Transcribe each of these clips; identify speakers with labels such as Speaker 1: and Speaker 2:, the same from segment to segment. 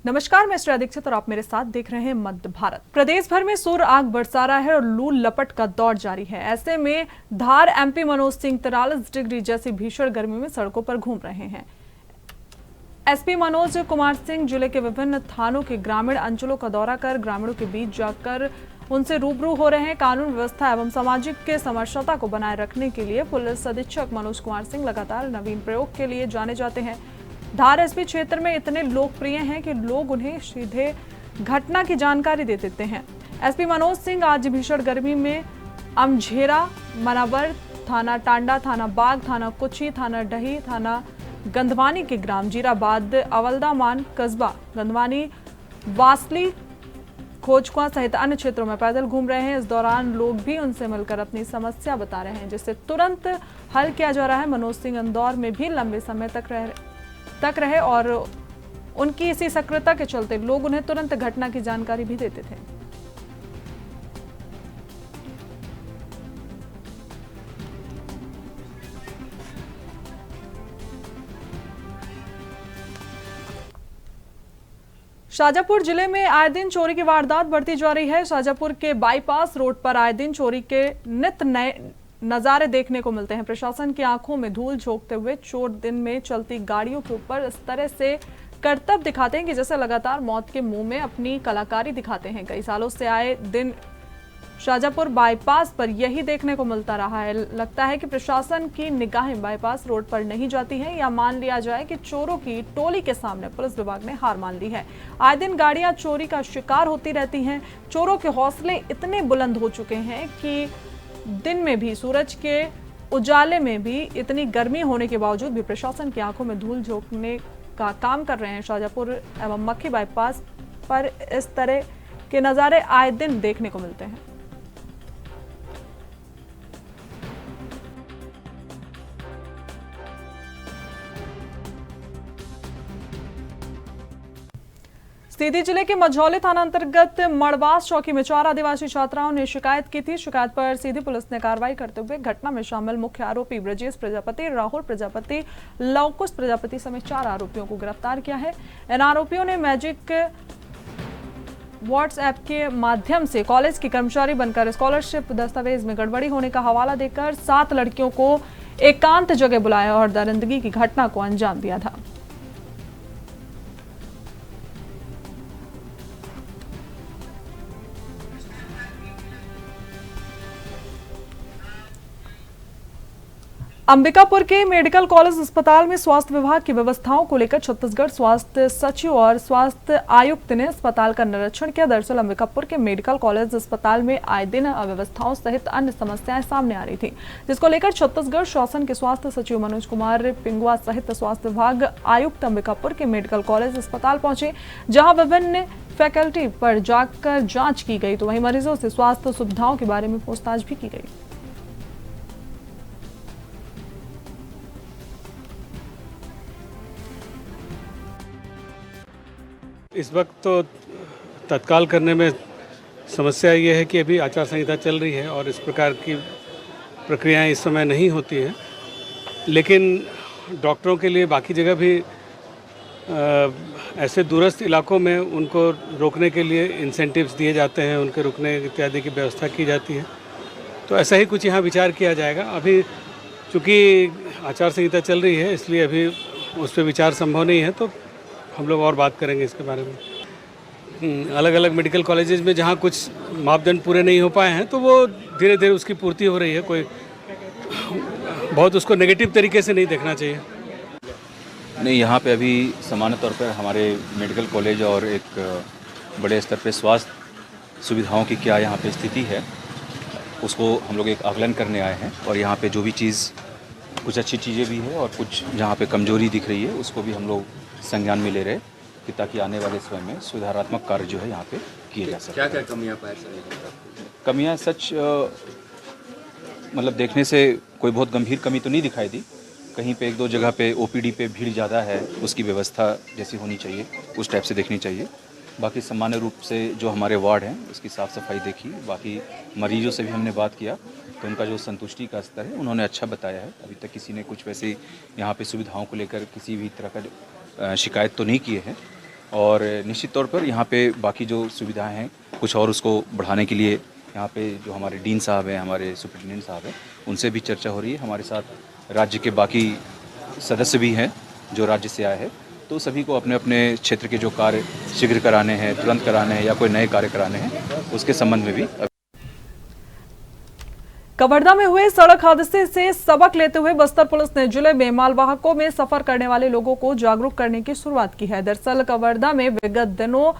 Speaker 1: नमस्कार, मैं श्रेया दीक्षित और आप मेरे साथ देख रहे हैं मध्य भारत। प्रदेश भर में सूर्य आग बरसा रहा है और लू लपट का दौर जारी है। ऐसे में धार एमपी मनोज सिंह 43 डिग्री जैसी भीषण गर्मी में सड़कों पर घूम रहे हैं। एसपी मनोज कुमार सिंह जिले के विभिन्न थानों के ग्रामीण अंचलों का दौरा कर ग्रामीणों के बीच जाकर उनसे रूबरू हो रहे हैं। कानून व्यवस्था एवं सामाजिक समरसता को बनाए रखने के लिए पुलिस अधीक्षक मनोज कुमार सिंह लगातार नवीन प्रयोग के लिए जाने जाते हैं। धार एसपी क्षेत्र में इतने लोकप्रिय हैं कि लोग उन्हें सीधे घटना की जानकारी दे देते हैं। एसपी मनोज सिंह आज भीषण गर्मी में अमझेरा, मनावर, थाना टांडा, थाना बाग, थाना कुची, थाना डही, थाना गंधवानी के ग्राम जीराबाद, अवलदामान, कस्बा गंधवानी, वासली, खोजकुआ सहित अन्य क्षेत्रों में पैदल घूम रहे हैं। इस दौरान लोग भी उनसे मिलकर अपनी समस्या बता रहे हैं, जिससे तुरंत हल किया जा रहा है। मनोज सिंह इंदौर में भी लंबे समय तक रहे और उनकी इसी सक्रियता के चलते लोग उन्हें तुरंत घटना की जानकारी भी देते थे। शाजापुर जिले में आए दिन चोरी की वारदात बढ़ती जा रही है। शाजापुर के बाईपास रोड पर आए दिन चोरी के नित नए नजारे देखने को मिलते हैं। प्रशासन की आंखों में धूल झोंकते हुए चोर दिन में चलती गाड़ियों के ऊपर इस तरह से करतब दिखाते हैं कि जैसे लगातार मौत के मुंह में अपनी कलाकारी दिखाते हैं। कई सालों से आए दिन शाजापुर बाईपास पर यही देखने को मिलता रहा है। लगता है कि प्रशासन की निगाहें बाईपास रोड पर नहीं जाती हैं, या मान लिया जाए कि चोरों की टोली के सामने पुलिस विभाग ने हार मान ली है। आए दिन गाड़ियां चोरी का शिकार होती रहती हैं। चोरों के हौसले इतने बुलंद हो चुके हैं कि दिन में भी, सूरज के उजाले में भी, इतनी गर्मी होने के बावजूद भी प्रशासन की आंखों में धूल झोंकने का काम कर रहे हैं। शाजापुर एवं मक्खी बाईपास पर इस तरह के नजारे आए दिन देखने को मिलते हैं। सीधी जिले के मझौली थाना अंतर्गत मड़वास चौकी में 4 आदिवासी छात्राओं ने शिकायत की थी। शिकायत पर सीधी पुलिस ने कार्रवाई करते हुए घटना में शामिल मुख्य आरोपी ब्रजेश प्रजापति, राहुल प्रजापति, लवकुश प्रजापति समेत 4 आरोपियों को गिरफ्तार किया है। इन आरोपियों ने मैजिक व्हाट्सएप के माध्यम से कॉलेज की कर्मचारी बनकर स्कॉलरशिप दस्तावेज में गड़बड़ी होने का हवाला देकर 7 लड़कियों को एकांत जगह बुलाया और दरिंदगी की घटना को अंजाम दिया था। अंबिकापुर के मेडिकल कॉलेज अस्पताल में स्वास्थ्य विभाग की व्यवस्थाओं को लेकर छत्तीसगढ़ स्वास्थ्य सचिव और स्वास्थ्य आयुक्त ने अस्पताल का निरीक्षण किया। दरअसल अंबिकापुर के मेडिकल कॉलेज अस्पताल में आए दिन अव्यवस्थाओं सहित अन्य समस्याएं सामने आ रही थी, जिसको लेकर छत्तीसगढ़ शासन के स्वास्थ्य सचिव मनोज कुमार पिंगुआ सहित स्वास्थ्य विभाग आयुक्त अंबिकापुर के मेडिकल कॉलेज अस्पताल पहुंचे, जहाँ विभिन्न फैकल्टी पर जाकर जाँच की गई, तो वहीं मरीजों से स्वास्थ्य सुविधाओं के बारे में पूछताछ भी की गई।
Speaker 2: इस वक्त तो तत्काल करने में समस्या ये है कि अभी आचार संहिता चल रही है और इस प्रकार की प्रक्रियाएं इस समय नहीं होती हैं, लेकिन डॉक्टरों के लिए बाकी जगह भी ऐसे दूरस्थ इलाकों में उनको रोकने के लिए इंसेंटिव्स दिए जाते हैं, उनके रुकने इत्यादि की व्यवस्था की जाती है। तो ऐसा ही कुछ यहाँ विचार किया जाएगा। अभी चूँकि आचार संहिता चल रही है, इसलिए अभी उस पर विचार संभव नहीं है, तो हम लोग और बात करेंगे इसके बारे में। अलग अलग मेडिकल कॉलेजेस में जहाँ कुछ मापदंड पूरे नहीं हो पाए हैं, तो वो धीरे धीरे उसकी पूर्ति हो रही है। कोई बहुत उसको नेगेटिव तरीके से नहीं देखना चाहिए।
Speaker 3: नहीं, यहाँ पे अभी सामान्य तौर पर हमारे मेडिकल कॉलेज और एक बड़े स्तर पे स्वास्थ्य सुविधाओं की क्या यहाँ पे स्थिति है, उसको हम लोग एक आकलन करने आए हैं। और यहाँ पे जो भी चीज़, कुछ अच्छी चीज़ें भी है और कुछ जहाँ पे कमजोरी दिख रही है, उसको भी हम लोग संज्ञान में ले रहे कि ताकि आने वाले समय में सुधारात्मक कार्य जो है यहाँ पे किए जा सके।
Speaker 4: क्या क्या कमियाँ पाए
Speaker 3: कमियाँ सच मतलब देखने से कोई बहुत गंभीर कमी तो नहीं दिखाई दी। कहीं पे 1-2 जगह पे ओपीडी पे भीड़ ज़्यादा है, उसकी व्यवस्था जैसी होनी चाहिए उस टाइप से देखनी चाहिए। बाकी सामान्य रूप से जो हमारे वार्ड हैं उसकी साफ़ सफाई देखी। बाकी मरीजों से भी हमने बात किया तो उनका जो संतुष्टि का स्तर है उन्होंने अच्छा बताया है। अभी तक किसी ने कुछ वैसे यहाँ पे सुविधाओं को लेकर किसी भी तरह का शिकायत तो नहीं किए हैं। और निश्चित तौर पर यहाँ पे बाकी जो सुविधाएं हैं कुछ और उसको बढ़ाने के लिए यहाँ पे जो हमारे डीन साहब हैं, हमारे सुपरिटेंडेंट साहब हैं, उनसे भी चर्चा हो रही है। हमारे साथ राज्य के बाकी सदस्य भी हैं जो राज्य से आए हैं, तो सभी को अपने अपने क्षेत्र के जो कार्य शीघ्र कराने हैं, तुरंत कराने हैं या कोई नए कार्य कराने हैं, उसके संबंध में भी।
Speaker 1: कवर्धा में हुए सड़क हादसे से सबक लेते हुए बस्तर पुलिस ने जिले में मालवाहकों में सफर करने वाले लोगों को जागरूक करने की शुरुआत की है। दरअसल कवर्धा में विगत दिनों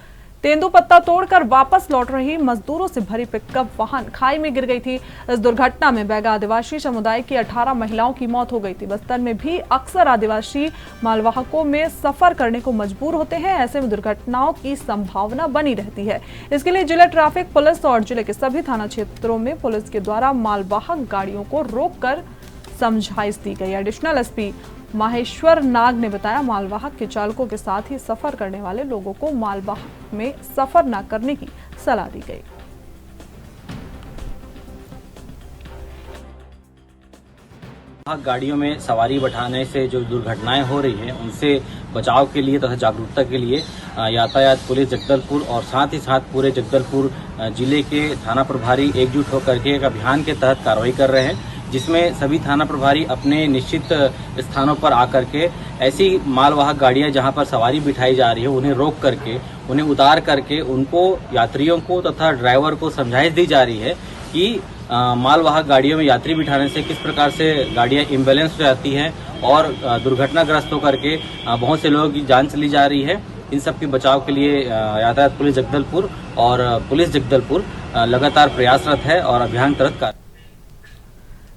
Speaker 1: तेंदुपत्ता तोड़कर वापस लौट रही मजदूरों से भरी पिकअप वाहन खाई में गिर गई थी। इस दुर्घटना में बैगा आदिवासी समुदाय की 18 महिलाओं की मौत हो गई थी। बस्तर में भी अक्सर आदिवासी मालवाहकों में सफर करने को मजबूर होते हैं। ऐसे में दुर्घटनाओं की संभावना बनी रहती है। इसके लिए जिला ट्रैफिक पुलिस और जिले के सभी थाना क्षेत्रों में पुलिस के द्वारा मालवाहक गाड़ियों को रोककर समझाइश दी गई। एडिशनल एसपी माहेश्वर नाग ने बताया, मालवाहक के चालकों के साथ ही सफर करने वाले लोगों को मालवाहक में सफर न करने की सलाह दी गई।
Speaker 4: गाड़ियों में सवारी बैठाने से जो दुर्घटनाएं हो रही हैं उनसे बचाव के लिए तथा जागरूकता के लिए यातायात पुलिस जगदलपुर और साथ ही साथ पूरे जगदलपुर जिले के थाना प्रभारी एकजुट होकर के एक अभियान के तहत कार्रवाई कर रहे हैं, जिसमें सभी थाना प्रभारी अपने निश्चित स्थानों पर आकर के ऐसी मालवाहक गाड़ियां जहां पर सवारी बिठाई जा रही है उन्हें रोक करके, उन्हें उतार करके उनको, यात्रियों को तथा ड्राइवर को समझाइश दी जा रही है कि मालवाहक गाड़ियों में यात्री बिठाने से किस प्रकार से गाड़ियां इम्बैलेंस हो जाती हैं और दुर्घटनाग्रस्त होकर के बहुत से लोगों की जान चली जा रही है। इन सब के बचाव के लिए यातायात पुलिस जगदलपुर और पुलिस जगदलपुर लगातार प्रयासरत है और अभियान तहत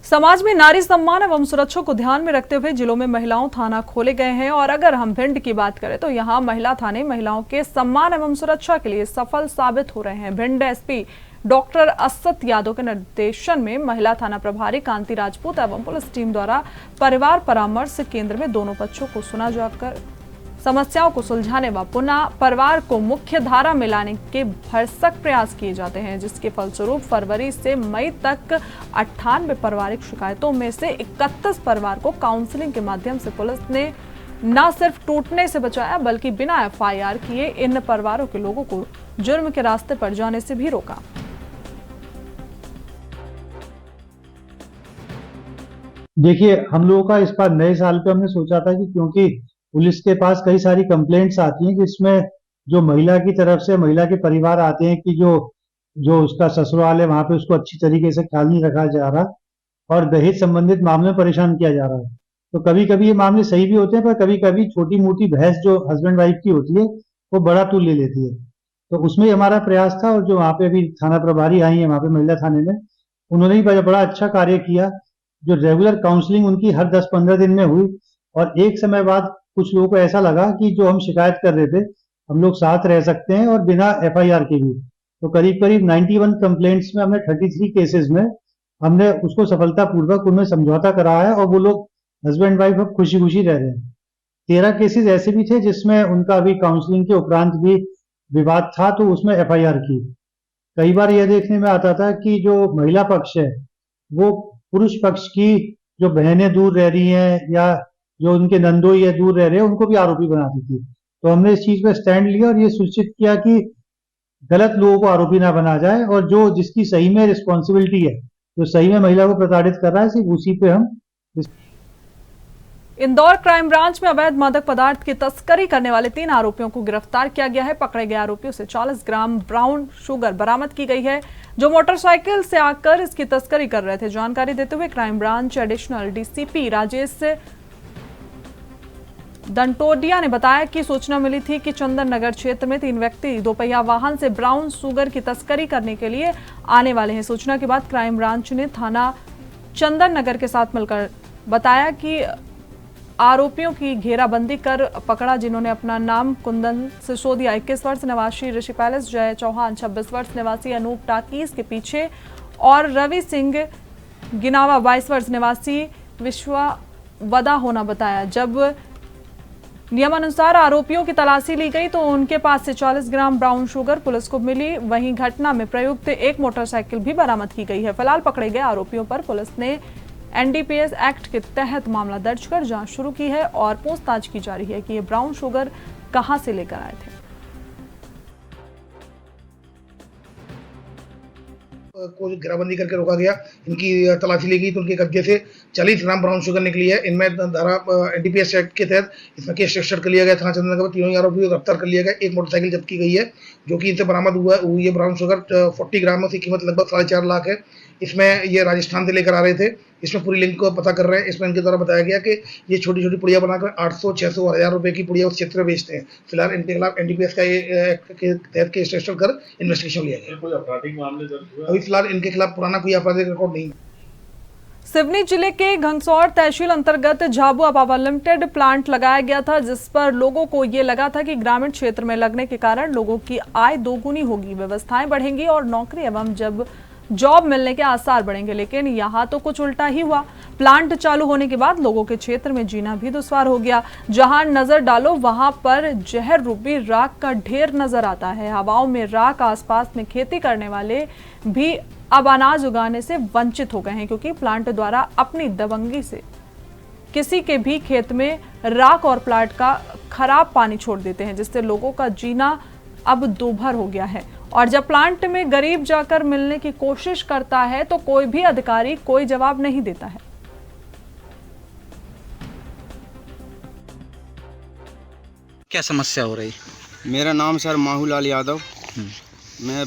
Speaker 1: समाज में नारी सम्मान एवं सुरक्षा को ध्यान में रखते हुए जिलों में महिलाओं थाना खोले गए हैं। और अगर हम भिंड की बात करें तो यहां महिला थाने महिलाओं के सम्मान एवं सुरक्षा के लिए सफल साबित हो रहे हैं। भिंड एसपी डॉक्टर असत यादव के निर्देशन में महिला थाना प्रभारी कांति राजपूत एवं पुलिस टीम द्वारा परिवार परामर्श केंद्र में दोनों पक्षों को सुना जाकर समस्याओं को सुलझाने व पुनः परिवार को मुख्य धारा में लाने के भरसक प्रयास किए जाते हैं, जिसके फलस्वरूप फरवरी से मई तक 98 पारिवारिक शिकायतों में से 31 परिवार को काउंसलिंग के माध्यम से पुलिस ने न सिर्फ टूटने से बचाया बल्कि बिना एफआईआर किए इन परिवारों के लोगों को जुर्म के रास्ते पर जाने से भी रोका।
Speaker 5: देखिए, हम लोगों का इस बार नए साल पे हमने सोचा था कि क्योंकि पुलिस के पास कई सारी कंप्लेंट्स आती हैं कि इसमें जो महिला की तरफ से महिला के परिवार आते हैं कि जो उसका ससुराल है वहां पे उसको अच्छी तरीके से ख्याल नहीं रखा जा रहा और दहेज संबंधित मामले में परेशान किया जा रहा है। तो कभी कभी ये मामले सही भी होते हैं, पर कभी कभी छोटी मोटी बहस जो हस्बैंड वाइफ की होती है वो बड़ा तूल ले लेती है। तो उसमें हमारा प्रयास था और जो वहाँ पे अभी थाना प्रभारी आई है वहाँ पे महिला थाने में, उन्होंने भी बड़ा अच्छा कार्य किया। जो रेगुलर काउंसलिंग उनकी हर 10-15 दिन में हुई और एक समय बाद कुछ लोगों को ऐसा लगा कि जो हम शिकायत कर रहे थे हम लोग साथ रह सकते हैं और बिना एफआईआर के भी। तो करीब करीब 91 कंप्लेंट्स में हमने 33 केसेस में हमने उसको सफलतापूर्वक उनमें समझौता कराया है और वो लोग हस्बैंड वाइफ अब खुशी खुशी रह रहे हैं। 13 केसेस ऐसे भी थे जिसमें उनका अभी काउंसलिंग के उपरांत भी विवाद था तो उसमें एफआईआर की। कई बार यह देखने में आता था कि जो महिला पक्ष है वो पुरुष पक्ष की जो बहनें दूर रह रही हैं या जो उनके नंदोई है दूर रह रहे हैं उनको भी आरोपी बनाती थी। तो हमने इस चीज पे स्टैंड लिया और ये सुनिश्चित किया कि गलत लोगों को आरोपी ना बना जाए और जो जिसकी सही में रिस्पॉन्सिबिलिटी है, जो सही में महिला को प्रताड़ित कर रहा है, सिर्फ उसी पे हम।
Speaker 1: इंदौर क्राइम ब्रांच में अवैध मादक पदार्थ की तस्करी करने वाले 3 आरोपियों को गिरफ्तार किया गया है। पकड़े गए आरोपियों से 40 ग्राम ब्राउन शुगर बरामद की गई है, जो मोटरसाइकिल से आकर इसकी तस्करी कर रहे थे। जानकारी देते हुए crime branch additional DCP Rajesh Dantodia ने बताया कि सूचना मिली थी कि चंदन नगर क्षेत्र में 3 व्यक्ति दोपहिया वाहन से ब्राउन शुगर की तस्करी करने के लिए आने वाले हैं। सूचना के बाद क्राइम ब्रांच ने थाना चंदन नगर के साथ मिलकर बताया कि आरोपियों की घेराबंदी कर पकड़ा, जिन्होंने अपना नाम कुंदन सिसोदिया 21 वर्ष निवासी ऋषि पैलेस, जय चौहान 26 वर्ष निवासी अनूप टाकीज के पीछे और रवि सिंह गिनावा 22 वर्ष निवासी विश्ववदा होना बताया। जब नियमानुसार आरोपियों की तलाशी ली गई तो उनके पास से 40 ग्राम ब्राउन शुगर पुलिस को मिली। वहीं घटना में प्रयुक्त एक मोटरसाइकिल भी बरामद की गई है। फिलहाल पकड़े गए आरोपियों पर पुलिस ने एनडीपीएस एक्ट के तहत मामला दर्ज कर जांच शुरू की है और पूछताछ की जा रही है कि ये ब्राउन शुगर कहां से लेकर आए थे।
Speaker 6: को घेराबंदी करके रोका गया। इनकी तलाशी ली गई तो उनके कब्जे से 40 ग्राम ब्राउन शुगर निकली है। इनमें धारा NDPS एक्ट के तहत इसमें केस रजिस्टर कर लिया गया। थाना चंदननगर में तीनों आरोपियों को गिरफ्तार कर लिया गया। एक मोटरसाइकिल जब्त की गई है जो कि इनसे बरामद हुई है। ब्राउन शुगर 40 ग्राम की कीमत लगभग 4.5 लाख है। इसमें ये राजस्थान से लेकर आ रहे थे। इसमें पूरी लिंक को पता कर रहे हैं। इसमें इनके द्वारा बताया गया कि ये छोटी छोटी पुड़िया बनाकर 800, 600 और 1000 रुपए की पुड़िया उस क्षेत्र में बेचते हैं। फिलहाल इनके खिलाफ NDPS का एक्ट के तहत केस रजिस्टर कर इन्वेस्टिगेशन लिया गया। कोई आपराधिक मामले दर्ज हुआ? अभी फिलहाल इनके खिलाफ पुराना कोई आपराधिक रिकॉर्ड नहीं है।
Speaker 1: सिवनी जिले के घंगसौर तहसील अंतर्गत झाबुआ पावर लिमिटेड प्लांट लगाया गया था, जिस पर लोगों को ये लगा था कि ग्रामीण क्षेत्र में लगने के कारण लोगों की आय दोगुनी होगी, व्यवस्थाएं बढ़ेंगी और नौकरी एवं जॉब मिलने के आसार बढ़ेंगे। लेकिन यहाँ तो कुछ उल्टा ही हुआ। प्लांट चालू होने के बाद लोगों के क्षेत्र में जीना भी दुश्वार हो गया। जहां नजर डालो वहां पर जहर रूपी राख का ढेर नजर आता है। हवाओं में राख, आसपास में खेती करने वाले भी अब अनाज उगाने से वंचित हो गए हैं, क्योंकि प्लांट द्वारा अपनी दबंगी से किसी के भी खेत में राख और प्लांट का खराब पानी छोड़ देते हैं, जिससे लोगों का जीना अब दूभर हो गया है। और जब प्लांट में गरीब जाकर मिलने की कोशिश करता है तो कोई भी अधिकारी कोई जवाब नहीं देता है।
Speaker 7: क्या समस्या हो रही?
Speaker 8: मेरा नाम सर माहूलाल यादव, मैं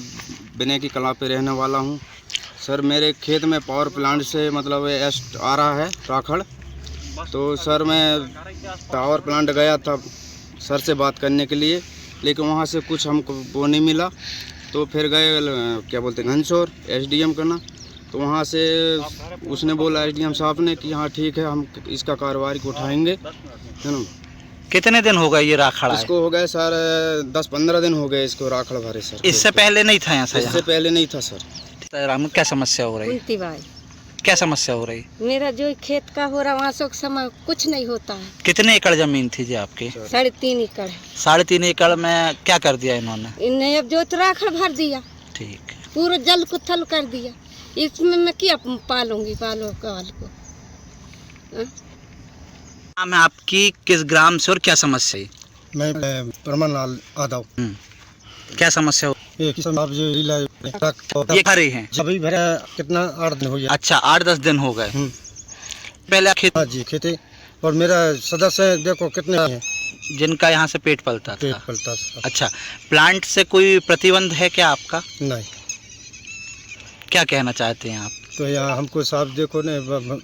Speaker 8: बिने की कला पे रहने वाला हूँ। सर मेरे खेत में पावर प्लांट से मतलब एस्ट आ रहा है राखड़, तो सर मैं पावर प्लांट गया था सर से बात करने के लिए, लेकिन वहाँ से कुछ हमको वो नहीं मिला। तो फिर गए क्या बोलते हैं घनसौर SDM करना, तो वहाँ से उसने बोला SDM साहब ने कि हाँ ठीक है हम इसका कार्रवाई को उठाएंगे, है ना।
Speaker 7: कितने दिन हो गए ये राखड़ आए?
Speaker 8: इसको हो गए सर 10-15 दिन हो गए इसको राखड़ भरे सर।
Speaker 7: इससे पहले नहीं था यहाँ से?
Speaker 8: इससे पहले नहीं था सर।
Speaker 7: क्या समस्या हो रही? क्या समस्या हो रही?
Speaker 9: मेरा जो खेत का हो रहा वहाँ से समय कुछ नहीं होता है।
Speaker 7: कितने एकड़ जमीन थी जी आपकी?
Speaker 9: 3.5 एकड़ है।
Speaker 7: 3.5 एकड़ में क्या कर दिया इन्होंने?
Speaker 9: इन्हें अब जो राखड़ भर दिया,
Speaker 7: ठीक है,
Speaker 9: पूरा जल कुथल कर दिया। इसमें मैं क्या पालूंगी बालों काल को?
Speaker 7: नाम है आपकी, किस ग्राम से और क्या समस्या है?
Speaker 10: मैं परमान लाल यादव।
Speaker 7: क्या समस्या हो?
Speaker 10: ये किसान आप जो
Speaker 7: ये खा रही हैं?
Speaker 10: अभी भरा कितना 8 दिन हो गया।
Speaker 7: अच्छा, 8-10 दिन हो गए। पहले खेत?
Speaker 10: हाँ जी खेती। और मेरा सदस्य देखो कितने हैं
Speaker 7: जिनका यहाँ से पेट पलता था।
Speaker 10: पेट पलता था।
Speaker 7: अच्छा, प्लांट से कोई प्रतिबंध है क्या आपका?
Speaker 10: नहीं।
Speaker 7: क्या कहना चाहते हैं आप?
Speaker 10: तो यहाँ हमको साहब देखो न,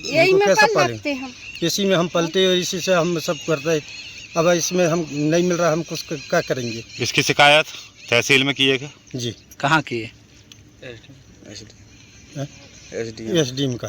Speaker 9: यही में
Speaker 10: कैसे
Speaker 9: पल लगते हम,
Speaker 10: इसी में हम पलते और इसी से हम सब करते हैं। अब इसमें हम नहीं मिल रहा, हम कुछ क्या करेंगे?
Speaker 11: इसकी शिकायत तहसील में किए क्या?
Speaker 10: जी।
Speaker 7: कहाँ किए?
Speaker 8: SDM
Speaker 10: SDM का।